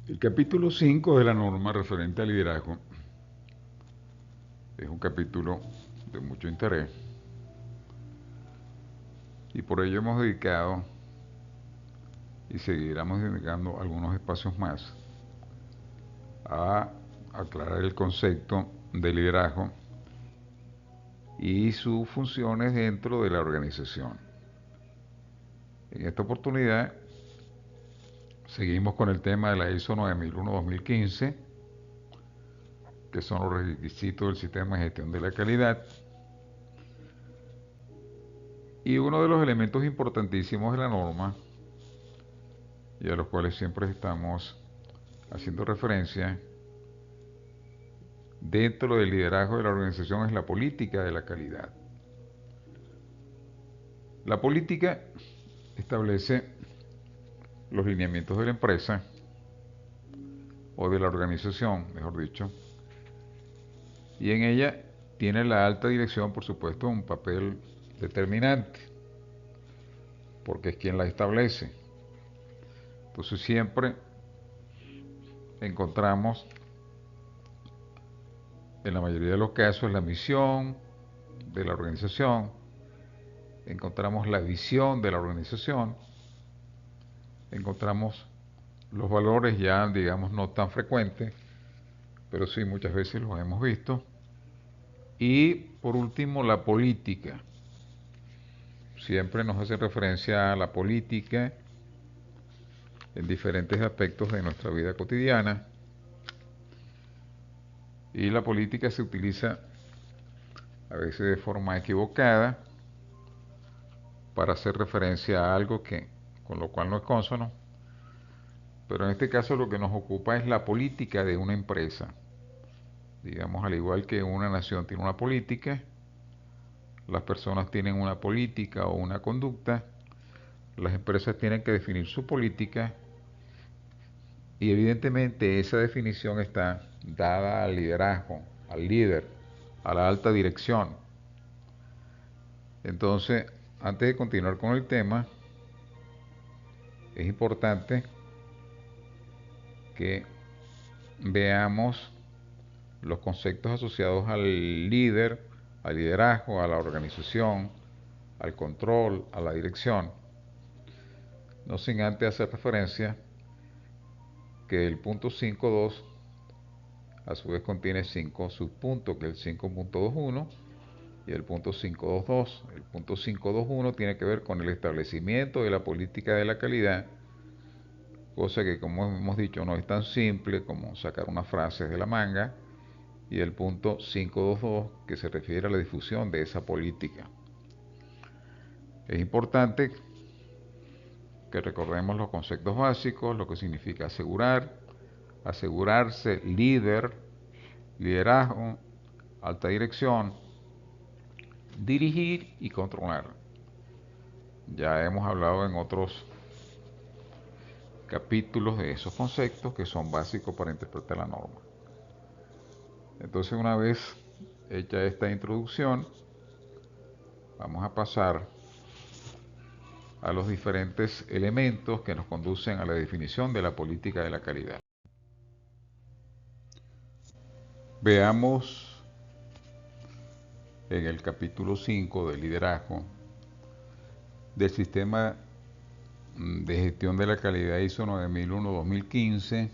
El capítulo 5 de la norma referente al liderazgo es un capítulo de mucho interés y por ello hemos dedicado y seguiremos dedicando algunos espacios más a aclarar el concepto de liderazgo y sus funciones dentro de la organización. En esta oportunidad seguimos con el tema de la ISO 9001-2015, que son los requisitos del sistema de gestión de la calidad. Y uno de los elementos importantísimos de la norma, y a los cuales siempre estamos haciendo referencia, dentro del liderazgo de la organización es la política de la calidad. La política establece los lineamientos de la empresa o de la organización, mejor dicho, y en ella tiene la alta dirección, por supuesto, un papel determinante, porque es quien la establece. Entonces siempre encontramos, en la mayoría de los casos, la misión de la organización, encontramos la visión de la organización, encontramos los valores ya, digamos, no tan frecuentes, pero sí muchas veces los hemos visto. Y por último, la política. Siempre nos hace referencia a la política en diferentes aspectos de nuestra vida cotidiana. Y la política se utiliza a veces de forma equivocada para hacer referencia a algo que, con lo cual no es consono. Pero en este caso lo que nos ocupa es la política de una empresa. Digamos, al igual que una nación tiene una política, las personas tienen una política o una conducta, las empresas tienen que definir su política y evidentemente esa definición está dada al liderazgo, al líder, a la alta dirección. Entonces, antes de continuar con el tema, es importante que veamos los conceptos asociados al líder, al liderazgo, a la organización, al control, a la dirección, no sin antes hacer referencia que el punto 5.2 a su vez contiene 5 subpuntos, que es el 5.21 y el punto 5.2.2. El punto 5.2.1 tiene que ver con el establecimiento de la política de la calidad, cosa que, como hemos dicho, no es tan simple como sacar unas frases de la manga, y el punto 5.2.2 que se refiere a la difusión de esa política. Es importante que recordemos los conceptos básicos, lo que significa asegurar, asegurarse, líder, liderazgo, alta dirección, dirigir y controlar. Ya hemos hablado en otros capítulos de esos conceptos que son básicos para interpretar la norma. Entonces, una vez hecha esta introducción, vamos a pasar a los diferentes elementos que nos conducen a la definición de la política de la calidad. Veamos en el capítulo 5 del liderazgo del sistema de gestión de la calidad ISO 9001-2015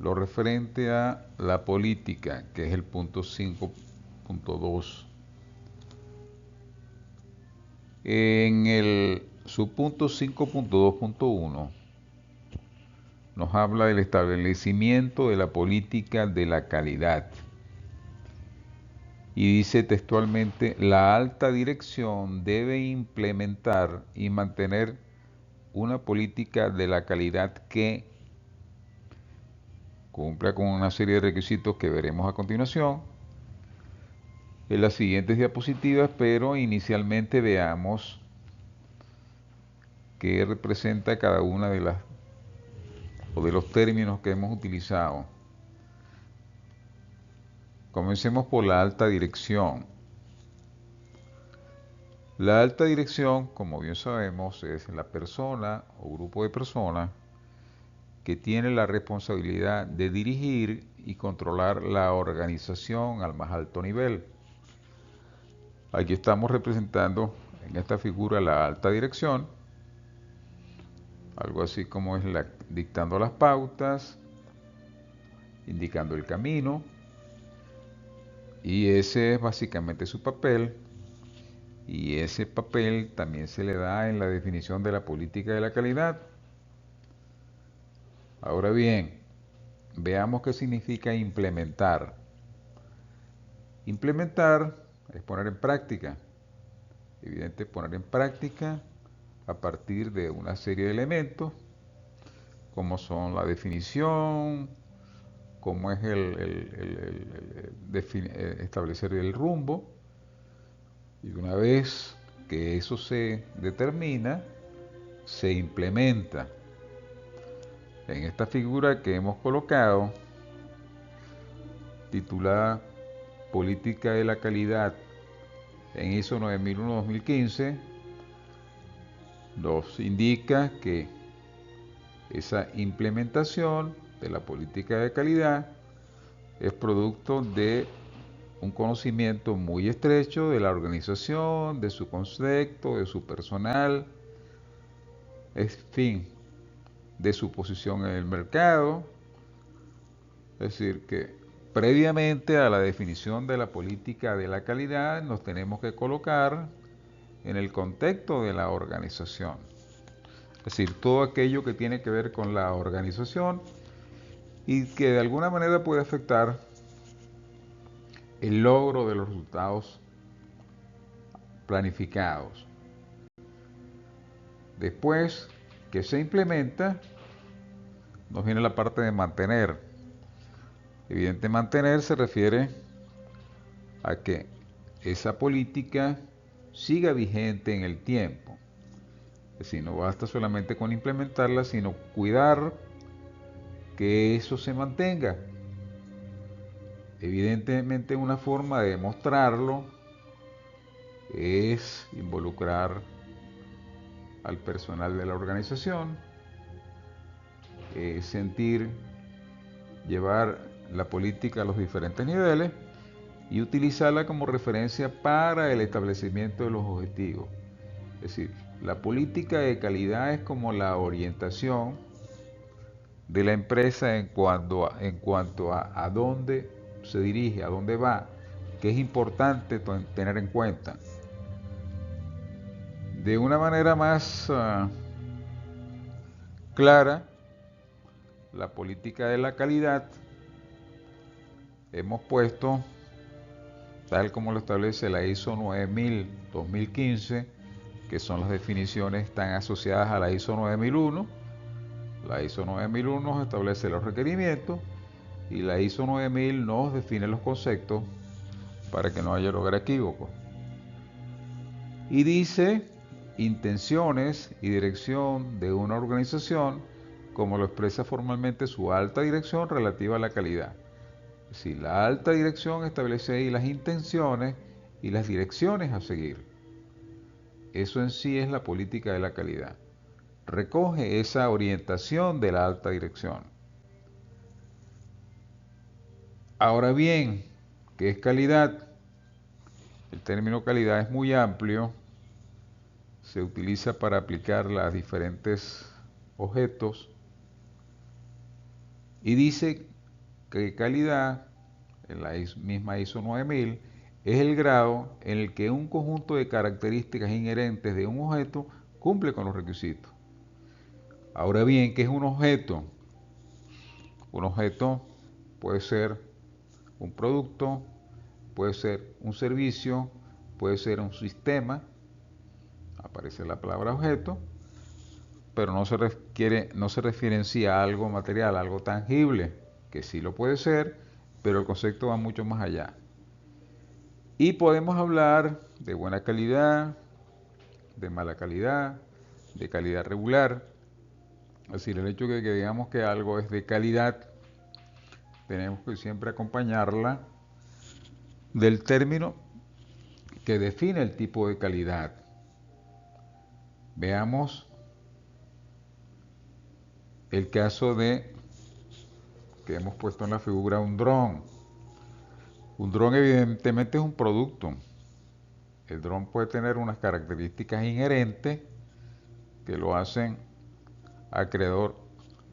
lo referente a la política, que es el punto 5.2. En el subpunto 5.2.1 nos habla del establecimiento de la política de la calidad. Y dice textualmente, la alta dirección debe implementar y mantener una política de la calidad que cumpla con una serie de requisitos que veremos a continuación en las siguientes diapositivas, pero inicialmente veamos qué representa cada una de las o de los términos que hemos utilizado. Comencemos por la alta dirección. La alta dirección, como bien sabemos, es la persona o grupo de personas que tiene la responsabilidad de dirigir y controlar la organización al más alto nivel. Aquí estamos representando en esta figura la alta dirección, algo así como es dictando las pautas, indicando el camino, y ese es básicamente su papel, y ese papel también se le da en la definición de la política de la calidad. Ahora bien, veamos qué significa implementar. Implementar es poner en práctica. Evidente, poner en práctica a partir de una serie de elementos, como son la definición, como es establecer el rumbo, y una vez que eso se determina, se implementa. En esta figura que hemos colocado, titulada Política de la Calidad en ISO 9001-2015, nos indica que esa implementación de la política de calidad es producto de un conocimiento muy estrecho de la organización, de su concepto, de su personal, en fin, de su posición en el mercado. Es decir, que previamente a la definición de la política de la calidad nos tenemos que colocar en el contexto de la organización. Es decir, todo aquello que tiene que ver con la organización y que de alguna manera puede afectar el logro de los resultados planificados. Después que se implementa, nos viene la parte de mantener. Evidente, mantener se refiere a que esa política siga vigente en el tiempo. Es decir, no basta solamente con implementarla, sino cuidar que eso se mantenga. Evidentemente, una forma de demostrarlo es involucrar al personal de la organización, llevar la política a los diferentes niveles y utilizarla como referencia para el establecimiento de los objetivos. Es decir, la política de calidad es como la orientación de la empresa en cuanto a dónde se dirige, a dónde va, que es importante tener en cuenta. De una manera más clara, la política de la calidad hemos puesto, tal como lo establece la ISO 9000-2015, que son las definiciones están asociadas a la ISO 9001. La ISO 9001 nos establece los requerimientos y la ISO 9000 nos define los conceptos para que no haya lugar a equívoco. Y dice intenciones y dirección de una organización como lo expresa formalmente su alta dirección relativa a la calidad. Es decir, la alta dirección establece ahí las intenciones y las direcciones a seguir. Eso en sí es la política de la calidad. Recoge esa orientación de la alta dirección. Ahora bien, ¿qué es calidad? El término calidad es muy amplio. Se utiliza para aplicarla a diferentes objetos. Y dice que calidad, en la misma ISO 9000, es el grado en el que un conjunto de características inherentes de un objeto cumple con los requisitos. Ahora bien, ¿qué es un objeto? Un objeto puede ser un producto, puede ser un servicio, puede ser un sistema, aparece la palabra objeto, pero no se refiere en sí a algo material, a algo tangible, que sí lo puede ser, pero el concepto va mucho más allá. Y podemos hablar de buena calidad, de mala calidad, de calidad regular. Es decir, el hecho de que digamos que algo es de calidad, tenemos que siempre acompañarla del término que define el tipo de calidad. Veamos el caso de que hemos puesto en la figura un dron. Un dron evidentemente es un producto. El dron puede tener unas características inherentes que lo hacen acreedor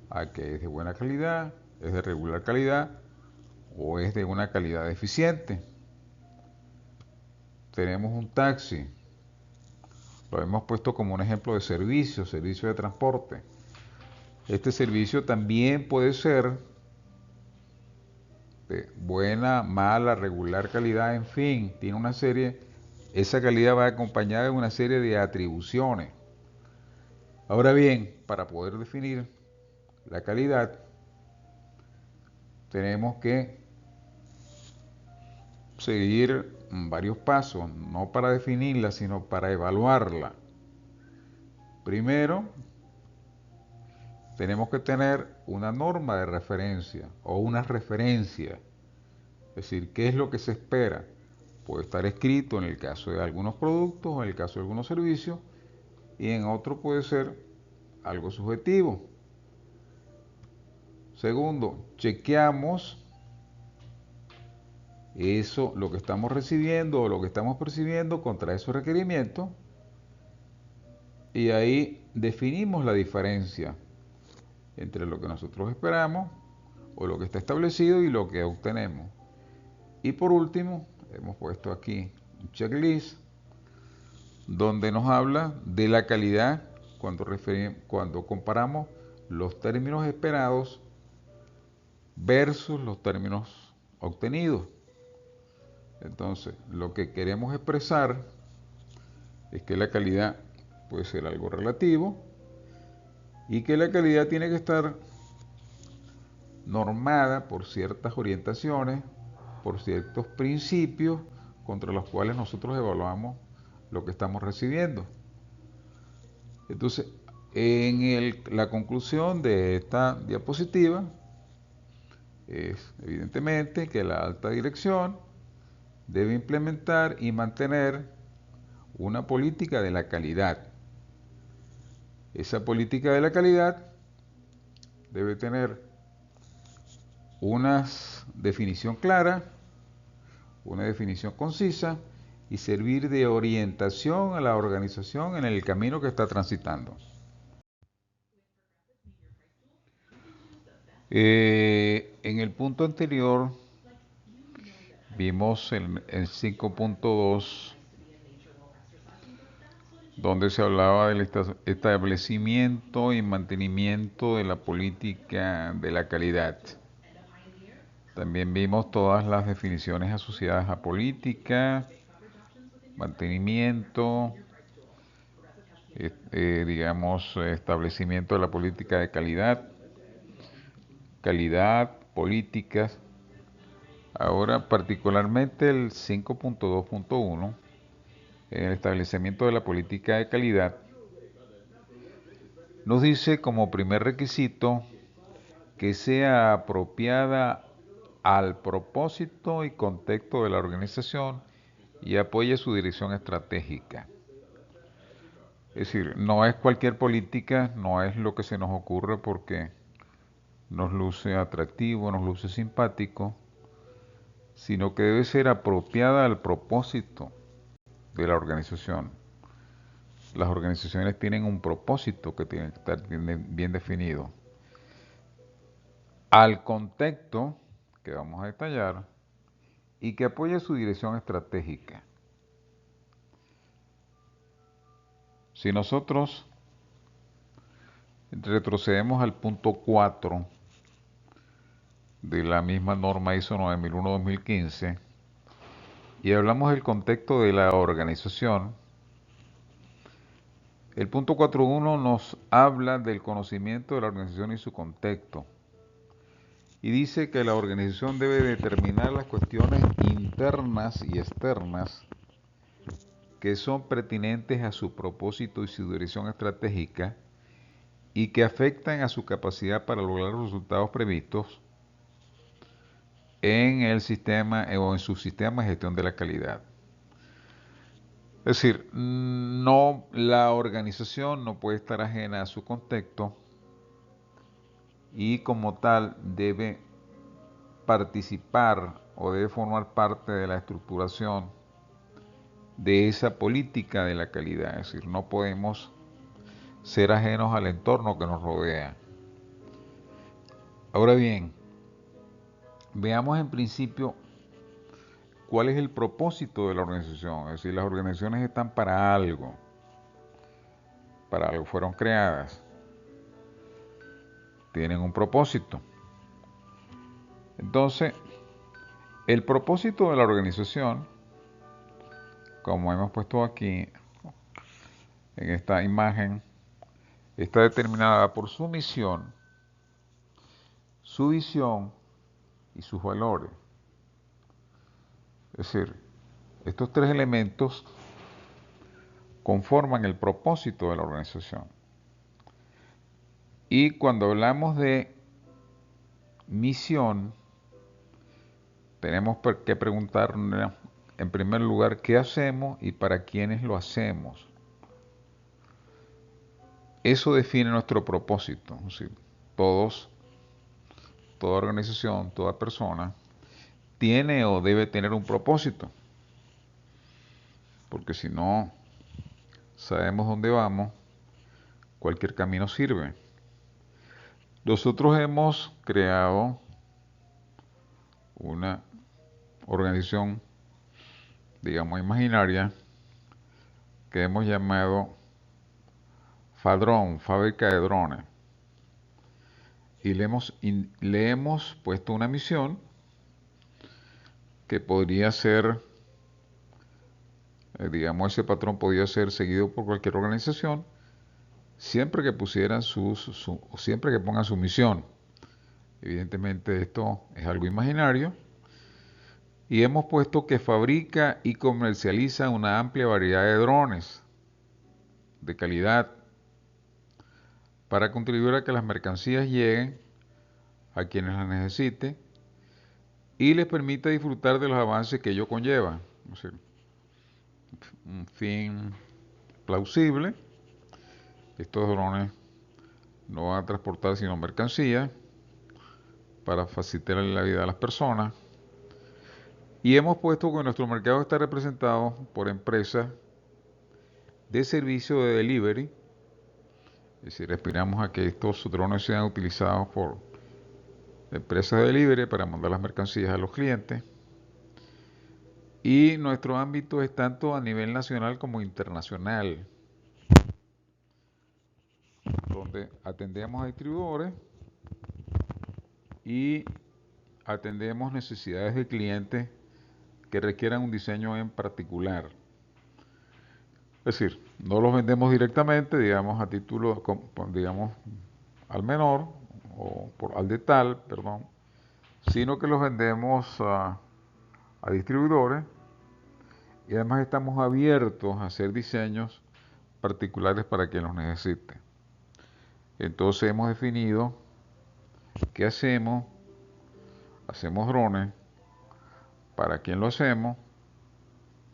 a que es de buena calidad, es de regular calidad o es de una calidad deficiente. Tenemos un taxi, lo hemos puesto como un ejemplo de servicio de transporte. Este servicio también puede ser de buena, mala, regular calidad, en fin, tiene una serie, esa calidad va acompañada de una serie de atribuciones. Ahora bien, para poder definir la calidad, tenemos que seguir varios pasos, no para definirla, sino para evaluarla. Primero, tenemos que tener una norma de referencia o una referencia, es decir, qué es lo que se espera. Puede estar escrito en el caso de algunos productos, en el caso de algunos servicios, y en otro puede ser algo subjetivo. Segundo, chequeamos eso, lo que estamos recibiendo o lo que estamos percibiendo contra esos requerimientos, y ahí definimos la diferencia entre lo que nosotros esperamos o lo que está establecido y lo que obtenemos. Y por último, hemos puesto aquí un checklist donde nos habla de la calidad cuando comparamos los términos esperados versus los términos obtenidos. Entonces, lo que queremos expresar es que la calidad puede ser algo relativo y que la calidad tiene que estar normada por ciertas orientaciones, por ciertos principios contra los cuales nosotros evaluamos lo que estamos recibiendo. Entonces, la conclusión de esta diapositiva es evidentemente que la alta dirección debe implementar y mantener una política de la calidad. Esa política de la calidad debe tener una definición clara, una definición concisa y servir de orientación a la organización en el camino que está transitando. En el punto anterior vimos el 5.2 donde se hablaba del establecimiento y mantenimiento de la política de la calidad. También vimos todas las definiciones asociadas a política, mantenimiento, digamos, establecimiento de la política de calidad, políticas. Ahora, particularmente el 5.2.1, en el establecimiento de la política de calidad, nos dice como primer requisito que sea apropiada al propósito y contexto de la organización y apoye su dirección estratégica. Es decir, no es cualquier política, no es lo que se nos ocurre porque nos luce atractivo, nos luce simpático, sino que debe ser apropiada al propósito de la organización. Las organizaciones tienen un propósito que tiene que estar bien definido. Al contexto que vamos a detallar y que apoye su dirección estratégica. Si nosotros retrocedemos al punto 4 de la misma norma ISO 9001-2015 y hablamos del contexto de la organización, el punto 4.1 nos habla del conocimiento de la organización y su contexto y dice que la organización debe determinar las cuestiones internas y externas que son pertinentes a su propósito y su dirección estratégica y que afectan a su capacidad para lograr los resultados previstos en el sistema o en su sistema de gestión de la calidad. Es decir, no, la organización no puede estar ajena a su contexto y como tal debe participar o debe formar parte de la estructuración de esa política de la calidad. Es decir, no podemos ser ajenos al entorno que nos rodea. Ahora bien, veamos en principio cuál es el propósito de la organización. Es decir, las organizaciones están para algo fueron creadas, tienen un propósito. Entonces, el propósito de la organización, como hemos puesto aquí en esta imagen, está determinada por su misión, su visión y sus valores. Es decir, estos tres elementos conforman el propósito de la organización. Y cuando hablamos de misión, tenemos que preguntarnos en primer lugar qué hacemos y para quiénes lo hacemos. Eso define nuestro propósito. Es decir, toda organización, toda persona tiene o debe tener un propósito, porque si no sabemos dónde vamos, cualquier camino sirve. Nosotros hemos creado una organización, digamos, imaginaria, que hemos llamado Fadrón, fábrica de drones. Y le hemos puesto una misión que podría ser, digamos, ese patrón podría ser seguido por cualquier organización, siempre que pusieran siempre que pongan su misión. Evidentemente esto es algo imaginario. Y hemos puesto que fabrica y comercializa una amplia variedad de drones de calidad para contribuir a que las mercancías lleguen a quienes las necesiten y les permita disfrutar de los avances que ello conlleva. Es decir, un fin plausible. Estos drones no van a transportar sino mercancías para facilitar la vida de las personas. Y hemos puesto que nuestro mercado está representado por empresas de servicio de delivery. Es decir, aspiramos a que estos drones sean utilizados por empresas de delivery para mandar las mercancías a los clientes. Y nuestro ámbito es tanto a nivel nacional como internacional, donde atendemos a distribuidores y atendemos necesidades de clientes que requieran un diseño en particular. Es decir, no los vendemos directamente, digamos, a título, digamos, al menor, o al de tal, perdón, sino que los vendemos a distribuidores y además estamos abiertos a hacer diseños particulares para quien los necesite. Entonces hemos definido qué hacemos. Hacemos drones. ¿Para quién lo hacemos?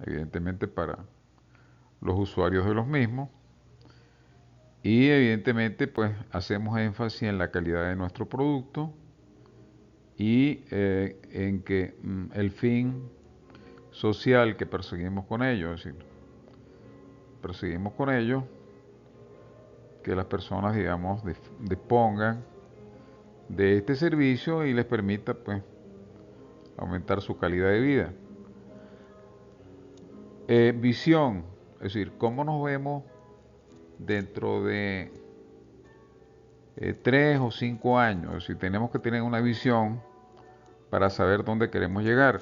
Evidentemente para los usuarios de los mismos. Y evidentemente pues hacemos énfasis en la calidad de nuestro producto y en que el fin social que perseguimos con ello, es decir, perseguimos con ello que las personas, digamos, dispongan de este servicio y les permita pues aumentar su calidad de vida. Visión, es decir, cómo nos vemos dentro de 3 o 5 años. Es decir, tenemos que tener una visión para saber dónde queremos llegar.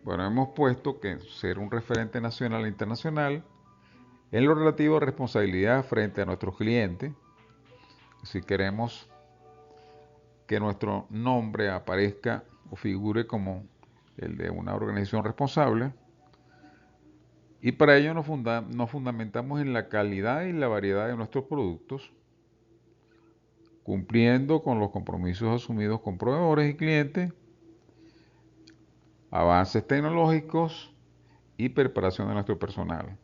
Bueno, hemos puesto que ser un referente nacional e internacional en lo relativo a responsabilidad frente a nuestros clientes. Si queremos que nuestro nombre aparezca o figure como el de una organización responsable. Y para ello nos fundamentamos en la calidad y la variedad de nuestros productos, cumpliendo con los compromisos asumidos con proveedores y clientes, avances tecnológicos y preparación de nuestro personal.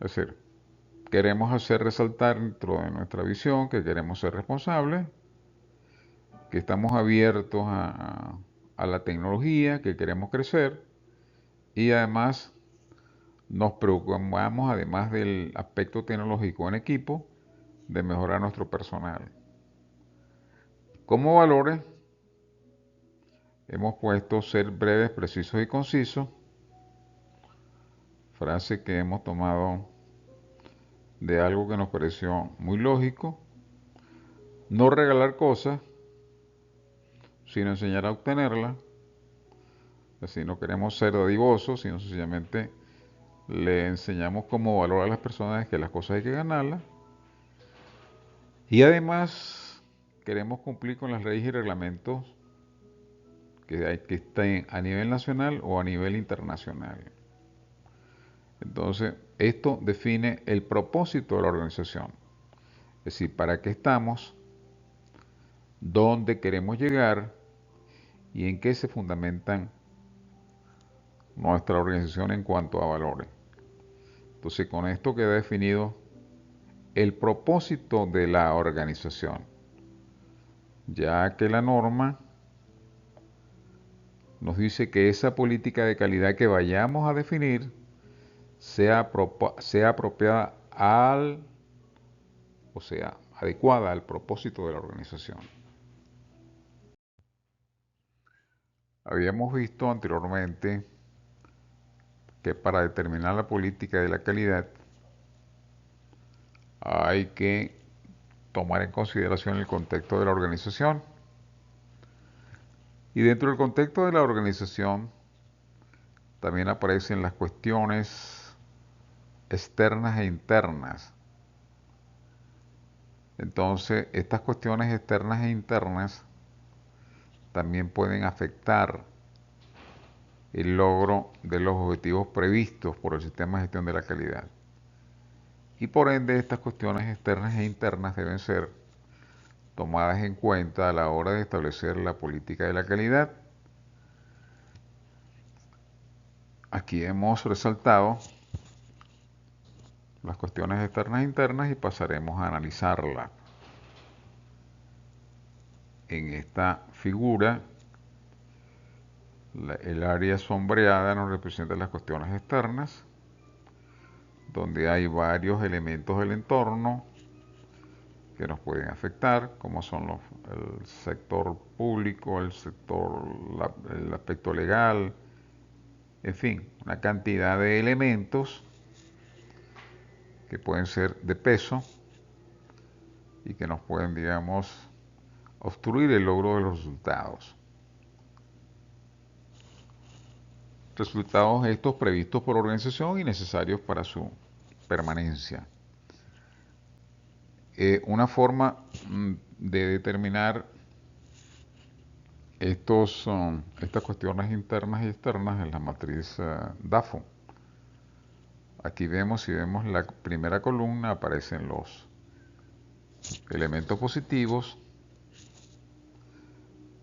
Es decir, queremos hacer resaltar dentro de nuestra visión que queremos ser responsables, que estamos abiertos a la tecnología, que queremos crecer y además nos preocupamos, además del aspecto tecnológico en equipo, de mejorar nuestro personal. Como valores, hemos puesto ser breves, precisos y concisos, frase que hemos tomado de algo que nos pareció muy lógico. No regalar cosas, sino enseñar a obtenerlas. Así no queremos ser dadivosos, sino sencillamente le enseñamos como valor a las personas que las cosas hay que ganarlas. Y además queremos cumplir con las leyes y reglamentos que estén a nivel nacional o a nivel internacional. Entonces, esto define el propósito de la organización. Es decir, para qué estamos, dónde queremos llegar y en qué se fundamentan nuestra organización en cuanto a valores. Entonces, con esto queda definido el propósito de la organización, ya que la norma nos dice que esa política de calidad que vayamos a definir sea apropiada o sea, adecuada al propósito de la organización. Habíamos visto anteriormente que para determinar la política de la calidad hay que tomar en consideración el contexto de la organización. Y dentro del contexto de la organización también aparecen las cuestiones externas e internas. Entonces, estas cuestiones externas e internas también pueden afectar el logro de los objetivos previstos por el sistema de gestión de la calidad. Y por ende, estas cuestiones externas e internas deben ser tomadas en cuenta a la hora de establecer la política de la calidad. Aquí hemos resaltado las cuestiones externas e internas y pasaremos a analizarlas. En esta figura, el área sombreada nos representa las cuestiones externas, donde hay varios elementos del entorno que nos pueden afectar, como son el sector público, el aspecto legal, en fin, una cantidad de elementos que pueden ser de peso y que nos pueden, digamos, obstruir el logro de los resultados. Resultados estos previstos por organización y necesarios para su permanencia. Una forma de determinar estas cuestiones internas y externas en la matriz DAFO. Aquí vemos, si vemos la primera columna, aparecen los elementos positivos,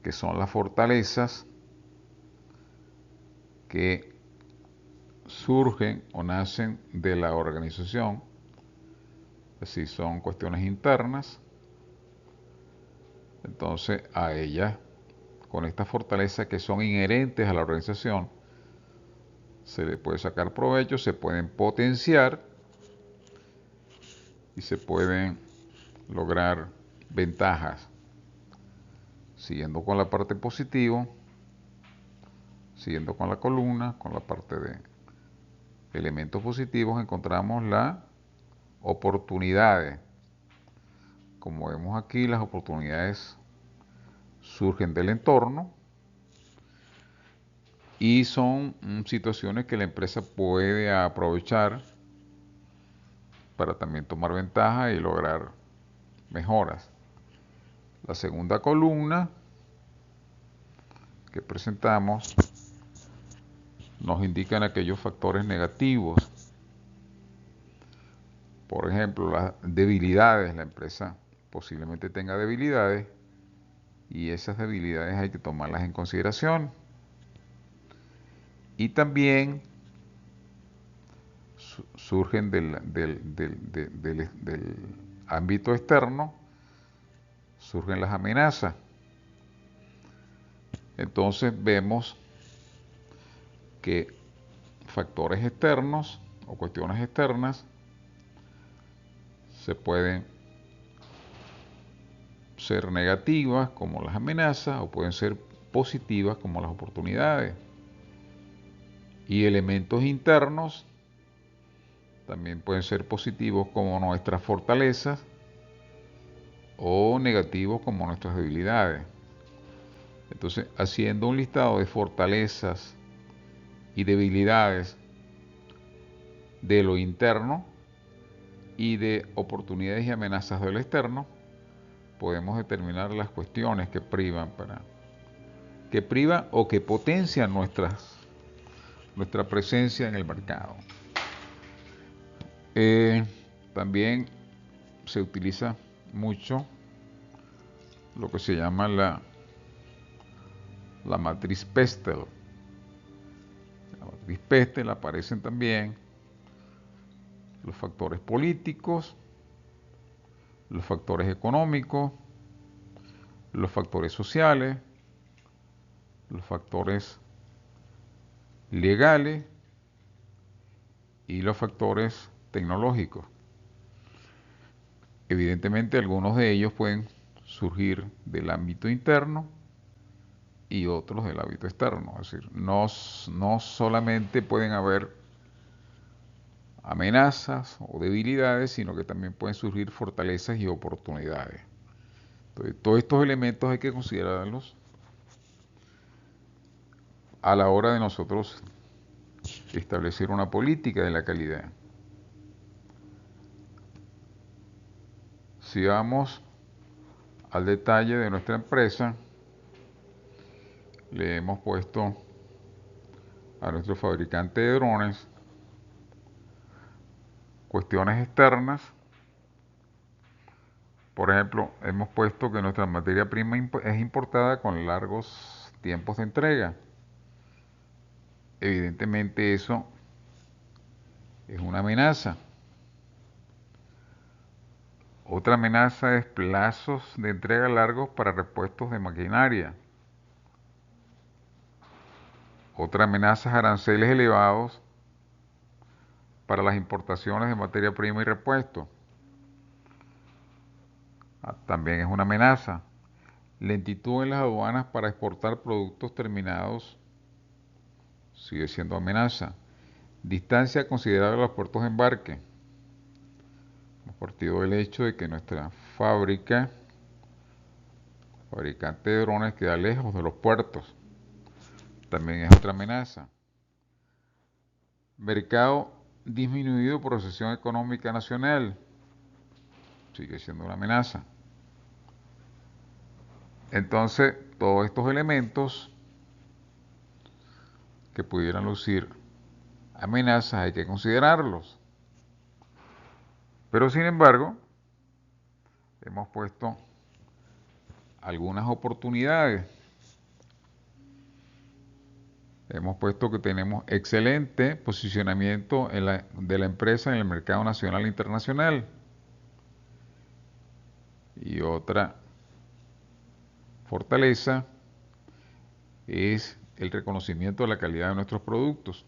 que son las fortalezas que surgen o nacen de la organización, es decir, son cuestiones internas. Entonces, a ellas, con estas fortalezas que son inherentes a la organización, se le puede sacar provecho, se pueden potenciar y se pueden lograr ventajas. Siguiendo con la parte positiva, siguiendo con la columna, con la parte de elementos positivos, encontramos las oportunidades. Como vemos aquí, las oportunidades surgen del entorno y son situaciones que la empresa puede aprovechar para también tomar ventaja y lograr mejoras. La segunda columna que presentamos nos indican aquellos factores negativos. Por ejemplo, las debilidades. La empresa posiblemente tenga debilidades y esas debilidades hay que tomarlas en consideración. Y también surgen del ámbito externo, surgen las amenazas. Entonces vemos que factores externos o cuestiones externas se pueden ser negativas como las amenazas o pueden ser positivas como las oportunidades. Y elementos internos también pueden ser positivos como nuestras fortalezas o negativos como nuestras debilidades. Entonces, haciendo un listado de fortalezas y debilidades de lo interno y de oportunidades y amenazas de lo externo, podemos determinar las cuestiones que privan o que potencian nuestra presencia en el mercado. También se utiliza mucho lo que se llama la matriz Pestel. La matriz Pestel aparecen también los factores políticos, los factores económicos, los factores sociales, los factores legales y los factores tecnológicos. Evidentemente algunos de ellos pueden surgir del ámbito interno y otros del ámbito externo. Es decir, no solamente pueden haber amenazas o debilidades, sino que también pueden surgir fortalezas y oportunidades. Entonces, todos estos elementos hay que considerarlos a la hora de nosotros establecer una política de la calidad. Si vamos al detalle de nuestra empresa, le hemos puesto a nuestro fabricante de drones cuestiones externas. Por ejemplo, hemos puesto que nuestra materia prima es importada con largos tiempos de entrega. Evidentemente eso es una amenaza. Otra amenaza es plazos de entrega largos para repuestos de maquinaria. Otra amenaza es aranceles elevados para las importaciones de materia prima y repuestos. También es una amenaza. Lentitud en las aduanas para exportar productos terminados sigue siendo amenaza. Distancia considerable a los puertos de embarque. Hemos partido del hecho de que nuestra fabricante de drones, queda lejos de los puertos. También es otra amenaza. Mercado disminuido por recesión económica nacional. Sigue siendo una amenaza. Entonces, todos estos elementos que pudieran lucir amenazas hay que considerarlos. Pero sin embargo, hemos puesto algunas oportunidades. Hemos puesto que tenemos excelente posicionamiento de la empresa en el mercado nacional e internacional. Y otra fortaleza es el reconocimiento de la calidad de nuestros productos.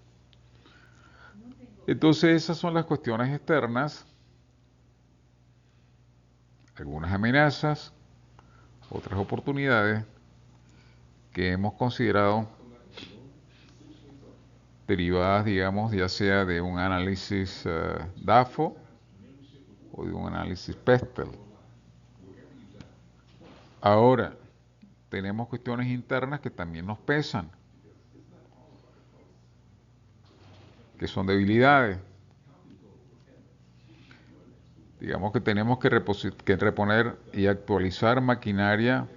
Entonces esas son las cuestiones externas, algunas amenazas, otras oportunidades que hemos considerado derivadas, digamos, ya sea de un análisis DAFO o de un análisis Pestel. Ahora, tenemos cuestiones internas que también nos pesan, que son debilidades. Digamos que tenemos que reponer y actualizar maquinaria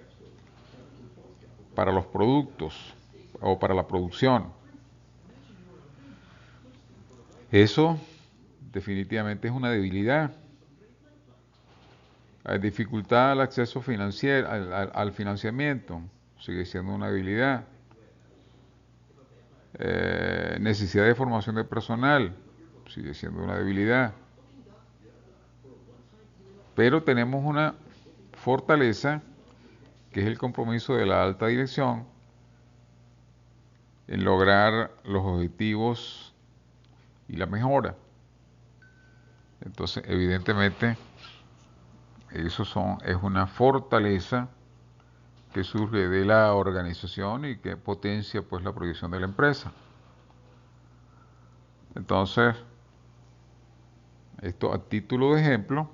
para los productos o para la producción. Eso definitivamente es una debilidad. Hay dificultad al acceso financiero, al financiamiento, sigue siendo una debilidad. Necesidad de formación de personal, sigue siendo una debilidad. Pero tenemos una fortaleza, que es el compromiso de la alta dirección en lograr los objetivos y la mejora. Entonces, evidentemente, es una fortaleza que surge de la organización y que potencia pues la proyección de la empresa. Entonces, esto a título de ejemplo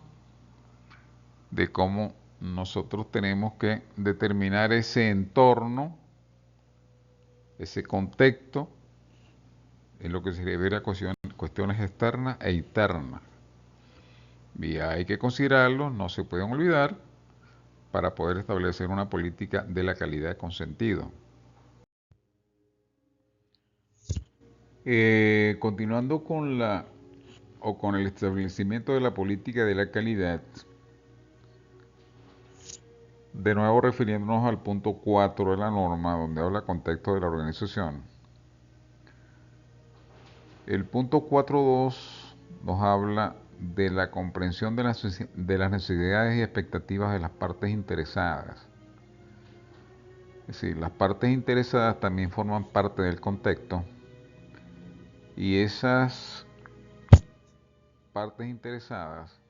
de cómo nosotros tenemos que determinar ese entorno, ese contexto, en lo que se refiere a cuestiones externas e internas. Y hay que considerarlos, no se pueden olvidar, para poder establecer una política de la calidad con sentido. Continuando con el establecimiento de la política de la calidad, de nuevo refiriéndonos al punto 4 de la norma, donde habla contexto de la organización. El punto 4.2 nos habla de la comprensión de las necesidades y expectativas de las partes interesadas. Es decir, las partes interesadas también forman parte del contexto y esas partes interesadas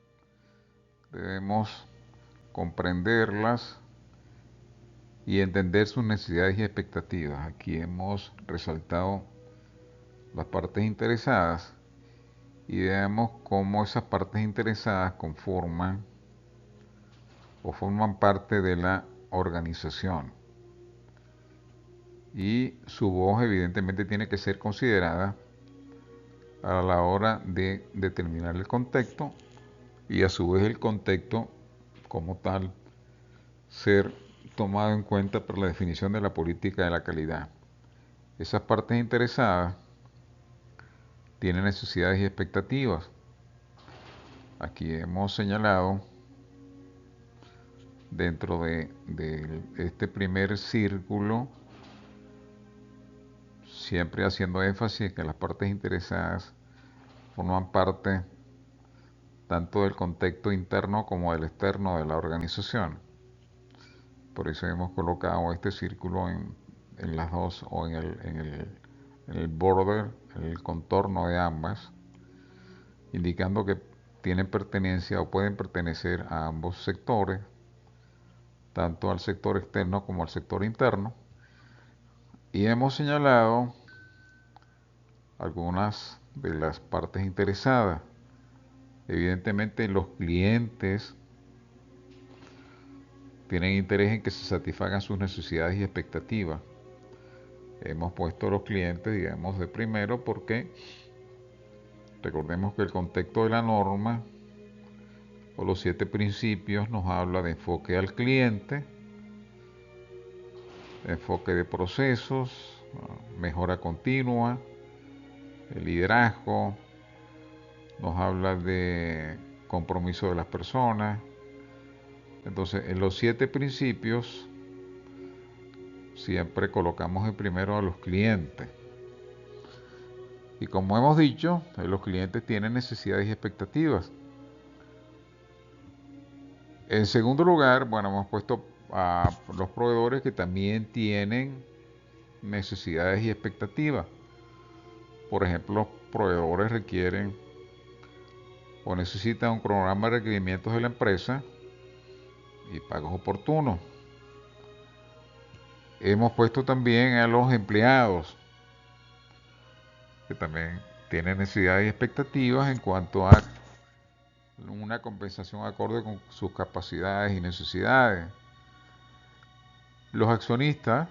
debemos comprenderlas y entender sus necesidades y expectativas. Aquí hemos resaltado las partes interesadas y vemos cómo esas partes interesadas conforman o forman parte de la organización. Y su voz evidentemente tiene que ser considerada a la hora de determinar el contexto y a su vez el contexto como tal ser tomado en cuenta para la definición de la política de la calidad. Esas partes interesadas tienen necesidades y expectativas. Aquí hemos señalado dentro de este primer círculo, siempre haciendo énfasis en que las partes interesadas forman parte tanto del contexto interno como del externo de la organización. Por eso hemos colocado este círculo en las dos, o en el border, en el contorno de ambas, indicando que tienen pertenencia o pueden pertenecer a ambos sectores, tanto al sector externo como al sector interno. Y hemos señalado algunas de las partes interesadas. Evidentemente los clientes tienen interés en que se satisfagan sus necesidades y expectativas. Hemos puesto a los clientes, digamos, de primero porque recordemos que el contexto de la norma o los 7 principios nos habla de enfoque al cliente, enfoque de procesos, mejora continua, el liderazgo, nos habla de compromiso de las personas. Entonces, en los 7 principios siempre colocamos en primero a los clientes. Y como hemos dicho, los clientes tienen necesidades y expectativas. En segundo lugar, bueno, hemos puesto a los proveedores que también tienen necesidades y expectativas. Por ejemplo, los proveedores requieren o necesitan un programa de requerimientos de la empresa y pagos oportunos. Hemos puesto también a los empleados, que también tienen necesidades y expectativas en cuanto a una compensación acorde con sus capacidades y necesidades. Los accionistas,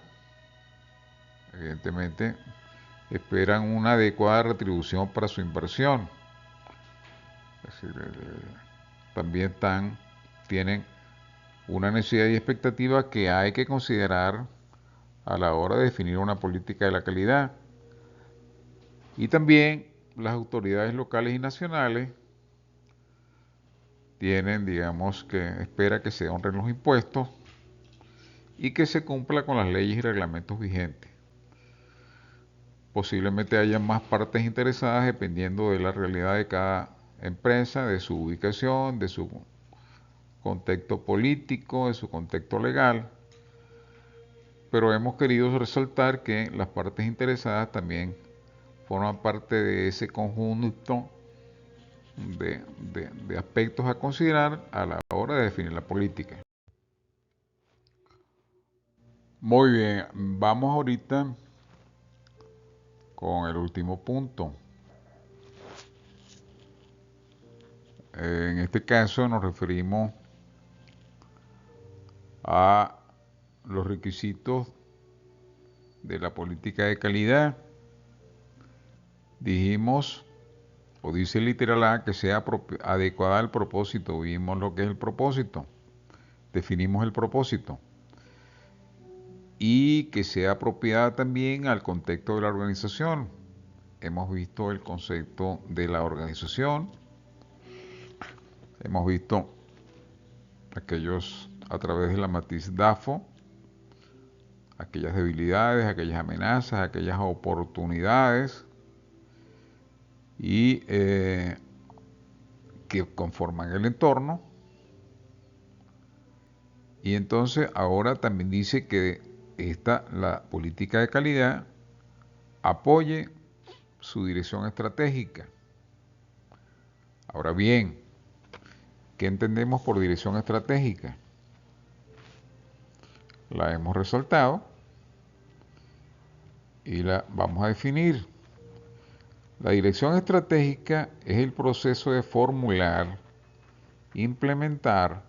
evidentemente, esperan una adecuada retribución para su inversión. Es decir, también tienen una necesidad y expectativa que hay que considerar a la hora de definir una política de la calidad. Y también las autoridades locales y nacionales tienen, digamos, que espera que se honren los impuestos y que se cumpla con las leyes y reglamentos vigentes. Posiblemente haya más partes interesadas dependiendo de la realidad de cada empresa, de su ubicación, de su contexto político, de su contexto legal, pero hemos querido resaltar que las partes interesadas también forman parte de ese conjunto de aspectos a considerar a la hora de definir la política. Muy bien, vamos ahorita con el último punto. En este caso nos referimos a los requisitos de la política de calidad. Dijimos, o dice literal A, que sea adecuada al propósito. Vimos lo que es el propósito. Definimos el propósito. Y que sea apropiada también al contexto de la organización. Hemos visto el concepto de la organización. Hemos visto aquellos a través de la matriz DAFO, aquellas debilidades, aquellas amenazas, aquellas oportunidades y que conforman el entorno. Y entonces ahora también dice que la política de calidad apoye su dirección estratégica. Ahora bien, ¿qué entendemos por dirección estratégica? La hemos resaltado y la vamos a definir. La dirección estratégica es el proceso de formular, implementar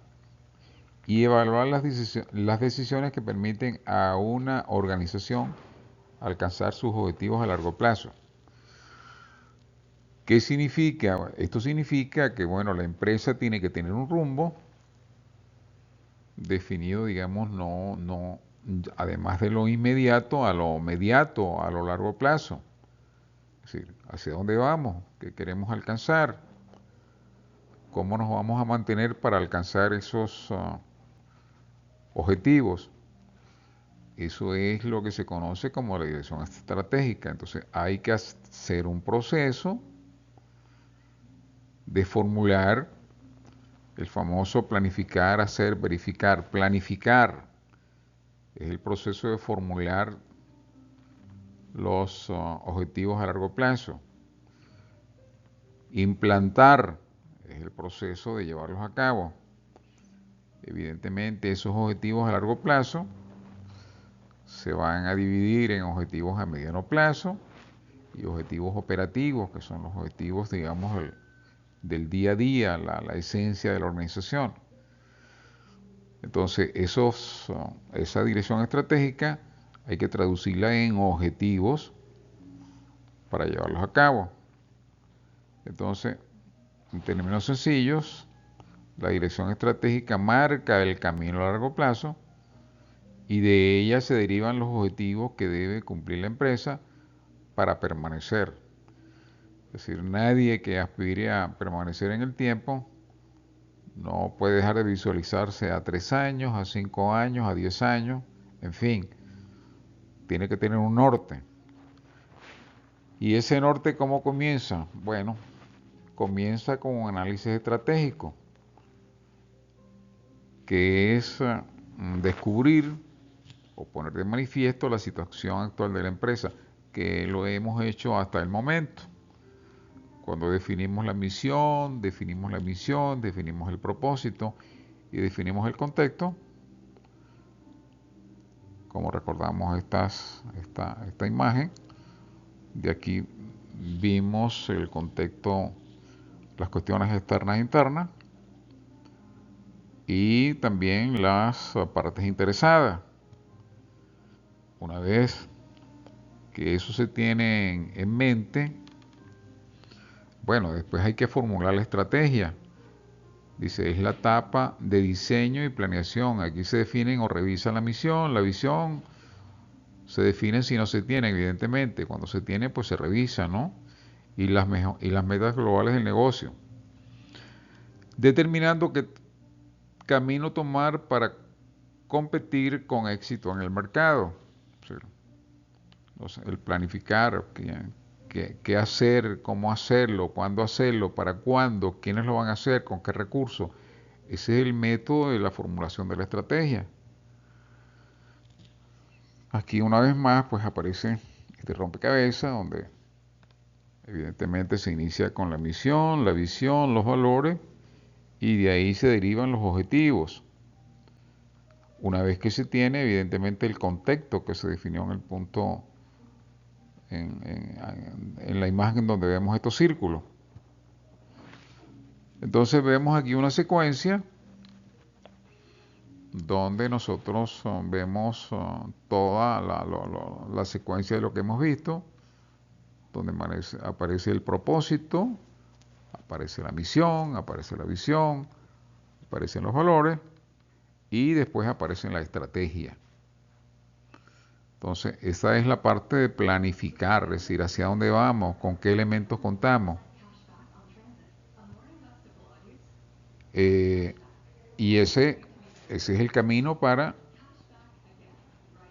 y evaluar las decisiones que permiten a una organización alcanzar sus objetivos a largo plazo. ¿Qué significa? Esto significa que, bueno, la empresa tiene que tener un rumbo definido, digamos, además de lo inmediato, a lo mediato, a lo largo plazo. Es decir, hacia dónde vamos, qué queremos alcanzar, cómo nos vamos a mantener para alcanzar esos objetivos. Eso es lo que se conoce como la dirección estratégica. Entonces hay que hacer un proceso de formular el famoso planificar, hacer, verificar. Planificar es el proceso de formular los objetivos a largo plazo. Implantar es el proceso de llevarlos a cabo. Evidentemente esos objetivos a largo plazo se van a dividir en objetivos a mediano plazo y objetivos operativos, que son los objetivos, digamos, del día a día, la esencia de la organización. Entonces, esa dirección estratégica hay que traducirla en objetivos para llevarlos a cabo. Entonces, en términos sencillos, la dirección estratégica marca el camino a largo plazo y de ella se derivan los objetivos que debe cumplir la empresa para permanecer. Es decir, nadie que aspire a permanecer en el tiempo no puede dejar de visualizarse a 3 años, a 5 años, a 10 años, en fin, tiene que tener un norte. ¿Y ese norte cómo comienza? Bueno, comienza con un análisis estratégico, que es descubrir o poner de manifiesto la situación actual de la empresa, que lo hemos hecho hasta el momento. Cuando definimos la misión, definimos la misión, definimos el propósito y definimos el contexto, como recordamos esta imagen, de aquí vimos el contexto, las cuestiones externas e internas y también las partes interesadas. Una vez que eso se tiene en mente, bueno, después hay que formular la estrategia. Dice, es la etapa de diseño y planeación. Aquí se definen o revisan la misión, la visión. Se definen si no se tiene, evidentemente. Cuando se tiene, pues se revisa, ¿no? Y las metas globales del negocio. Determinando qué camino tomar para competir con éxito en el mercado. el planificar, qué hacer, cómo hacerlo, cuándo hacerlo, para cuándo, quiénes lo van a hacer, con qué recursos. Ese es el método de la formulación de la estrategia. Aquí una vez más pues aparece este rompecabezas donde evidentemente se inicia con la misión, la visión, los valores y de ahí se derivan los objetivos. Una vez que se tiene evidentemente el contexto que se definió en el punto, en la imagen donde vemos estos círculos. Entonces vemos aquí una secuencia donde nosotros vemos toda la secuencia de lo que hemos visto, donde aparece el propósito, aparece la misión, aparece la visión, aparecen los valores y después aparece la estrategia. Entonces, esa es la parte de planificar, es decir, hacia dónde vamos, con qué elementos contamos. Y ese es el camino para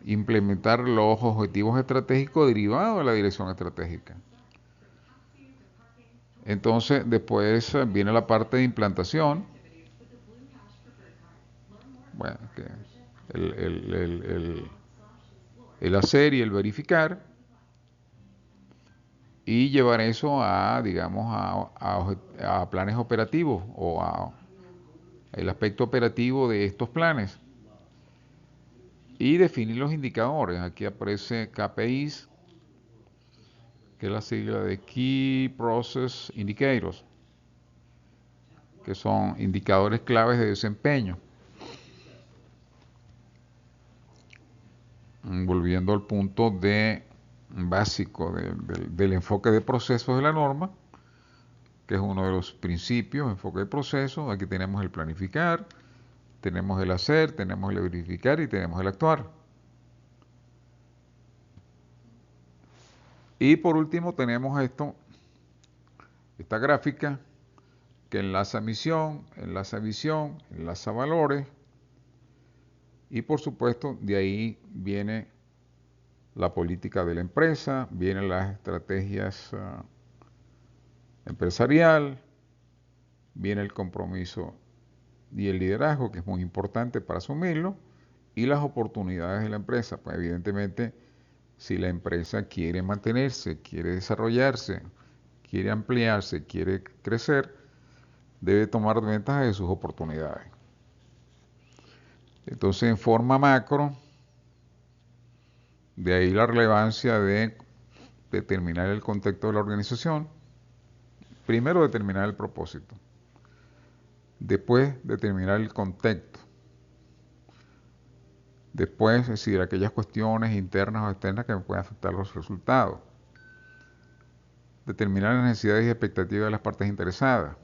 implementar los objetivos estratégicos derivados de la dirección estratégica. Entonces, después viene la parte de implantación. Bueno, el hacer y el verificar y llevar eso a, digamos, a planes operativos o a el aspecto operativo de estos planes y definir los indicadores. Aquí aparece KPIs, que es la sigla de Key Process Indicators, que son indicadores claves de desempeño. Volviendo al punto básico del enfoque de procesos de la norma, que es uno de los principios, enfoque de procesos. Aquí tenemos el planificar, tenemos el hacer, tenemos el verificar y tenemos el actuar. Y por último tenemos esta gráfica que enlaza misión, enlaza visión, enlaza valores y por supuesto de ahí viene la política de la empresa, vienen las estrategias empresarial, viene el compromiso y el liderazgo, que es muy importante para asumirlo, y las oportunidades de la empresa. Pues evidentemente, si la empresa quiere mantenerse, quiere desarrollarse, quiere ampliarse, quiere crecer, debe tomar ventaja de sus oportunidades. Entonces, en forma macro, de ahí la relevancia de determinar el contexto de la organización. Primero, determinar el propósito. Después, determinar el contexto. Después, decidir aquellas cuestiones internas o externas que pueden afectar los resultados. Determinar las necesidades y expectativas de las partes interesadas.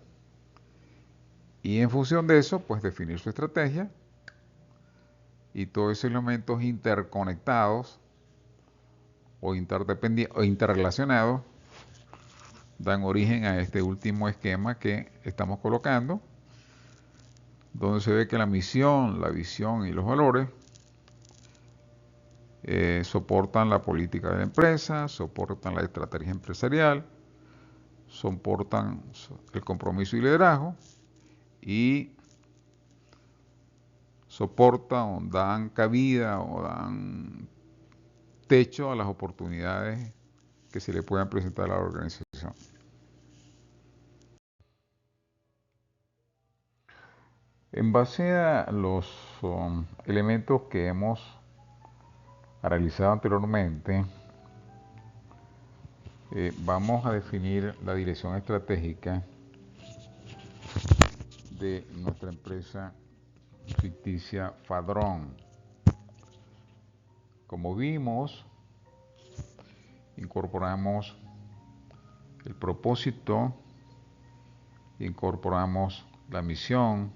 Y en función de eso, pues definir su estrategia y todos esos elementos interconectados o interrelacionados dan origen a este último esquema que estamos colocando, donde se ve que la misión, la visión y los valores soportan la política de la empresa, soportan la estrategia empresarial, soportan el compromiso y liderazgo y soportan o dan cabida o dan techo a las oportunidades que se le puedan presentar a la organización. En base a los elementos que hemos realizado anteriormente, vamos a definir la dirección estratégica de nuestra empresa ficticia Fadrón. Como vimos, incorporamos el propósito, incorporamos la misión,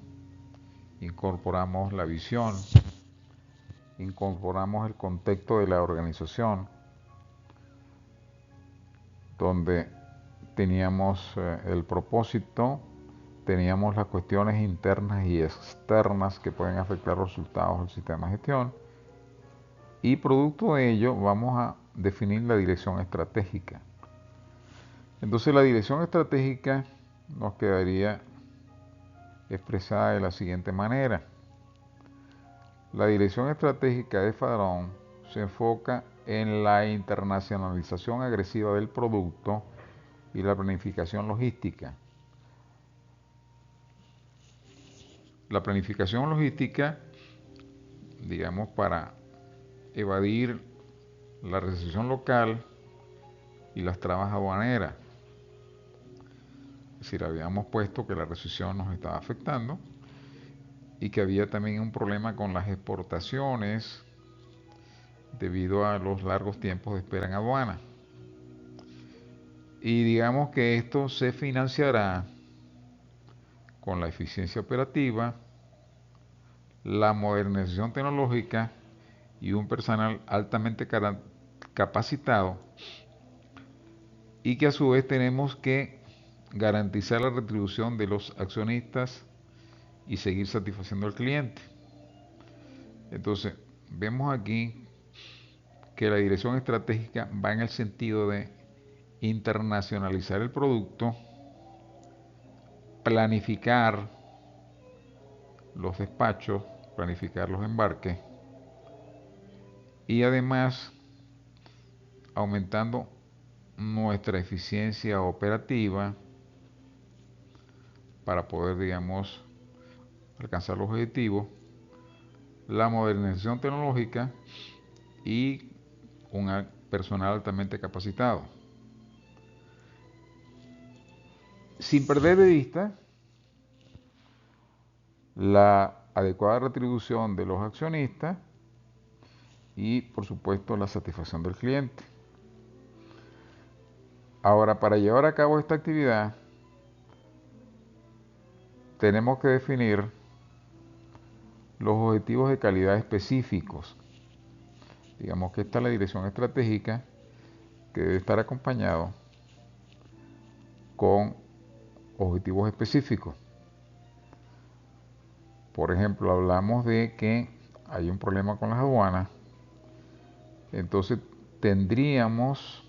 incorporamos la visión, incorporamos el contexto de la organización, donde teníamos el propósito, teníamos las cuestiones internas y externas que pueden afectar los resultados del sistema de gestión y producto de ello vamos a definir la dirección estratégica. Entonces la dirección estratégica nos quedaría expresada de la siguiente manera. La dirección estratégica de Fadrón se enfoca en la internacionalización agresiva del producto y la planificación logística. La planificación logística, digamos, para evadir la recesión local y las trabas aduaneras. Es decir, habíamos puesto que la recesión nos estaba afectando y que había también un problema con las exportaciones debido a los largos tiempos de espera en aduana. Y digamos que esto se financiará con la eficiencia operativa, la modernización tecnológica y un personal altamente capacitado, y que a su vez tenemos que garantizar la retribución de los accionistas y seguir satisfaciendo al cliente. Entonces, vemos aquí que la dirección estratégica va en el sentido de internacionalizar el producto, planificar los despachos, planificar los embarques y además aumentando nuestra eficiencia operativa para poder, digamos, alcanzar los objetivos, la modernización tecnológica y un personal altamente capacitado. Sin perder de vista la adecuada retribución de los accionistas y, por supuesto, la satisfacción del cliente. Ahora, para llevar a cabo esta actividad, tenemos que definir los objetivos de calidad específicos. Digamos que esta es la dirección estratégica que debe estar acompañado con objetivos específicos. Por ejemplo, hablamos de que hay un problema con las aduanas, entonces tendríamos